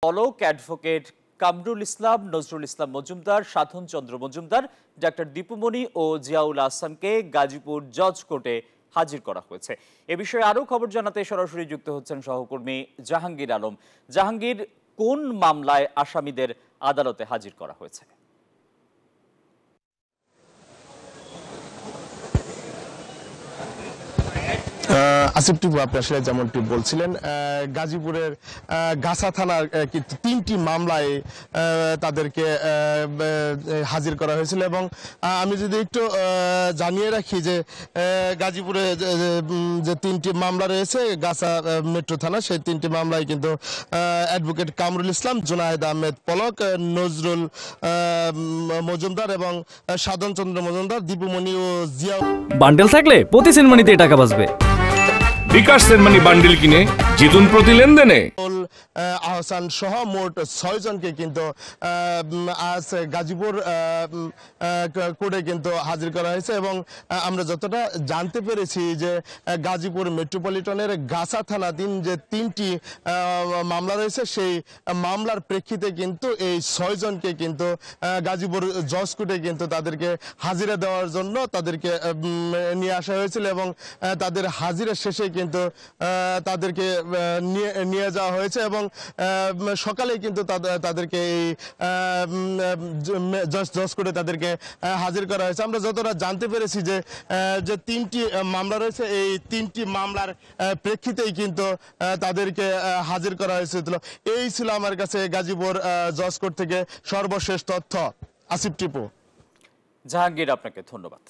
পলক, advocate Kamrul Islam, Nazrul Islam Majumdar, সাধন চন্দ্র Majumdar, doctor Dipu Moni ও জিয়াউল আহসানকে গাজীপুর জজ কোর্টে হাজির করা হয়েছে। এ বিষয়ে আরও খবর জানাতে সরাসরি যুক্ত হচ্ছেন সহকর্মী জাহাঙ্গীর আলম। জাহাঙ্গীর, কোন মামলায় আসামিদের আদালতে হাজির করা হয়েছে? আসিফ টিপু, আপনি আসলে যেমনটি বলছিলেন, গাজীপুরের গাছা থানার তিনটি মামলায় তাদেরকে হাজির করা হয়েছিল। এবং আমি যদি একটু জানিয়ে রাখি যে গাজীপুরে যে তিনটি মামলা রয়েছে গাছা মেট্রো থানা, সেই তিনটি মামলায় কিন্তু অ্যাডভোকেট কামরুল ইসলাম, জুনায়েদ আহমেদ পলক, নজরুল মজুমদার এবং সাধন চন্দ্র মজুমদার, দীপুমণি ও জিয়া। বান্ডেল থাকলে প্রতি সেনমানিতে টাকা বাঁচবে। বিকাশ সেনমানি বান্ডিল কিনে জিতুন প্রতি লেনদেনে। আহসান সহ মোট 6 জনকে কিন্তু আজ গাজীপুর কোর্টে কিন্তু হাজির করা হয়েছে। এবং আমরা যতটা জানতে পেরেছি যে গাজীপুর মেট্রোপলিটনের গাছা থানাধীন যে তিনটি মামলা রয়েছে, সেই মামলার প্রেক্ষিতে কিন্তু এই 6 জনকে কিন্তু গাজীপুর জজ কোর্টে কিন্তু তাদেরকে হাজিরা দেওয়ার জন্য তাদেরকে নিয়ে আসা হয়েছিল। এবং তাদের হাজিরা শেষে কিন্তু তাদেরকে নিয়ে যাওয়া হয়েছে। এবং সকালে কিন্তু তাদেরকে এই জজ কোর্টে তাদেরকে হাজির করা হয়েছে। আমরা যতটা জানতে পেরেছি যে তিনটি মামলা রয়েছে, এই তিনটি মামলার প্রেক্ষিতেই কিন্তু তাদেরকে হাজির করা হয়েছিল। এই ছিল আমার কাছে গাজীপুর জজ কোর্ট থেকে সর্বশেষ তথ্য। আসিফ টিপু। জাহাঙ্গীর, আপনাকে ধন্যবাদ।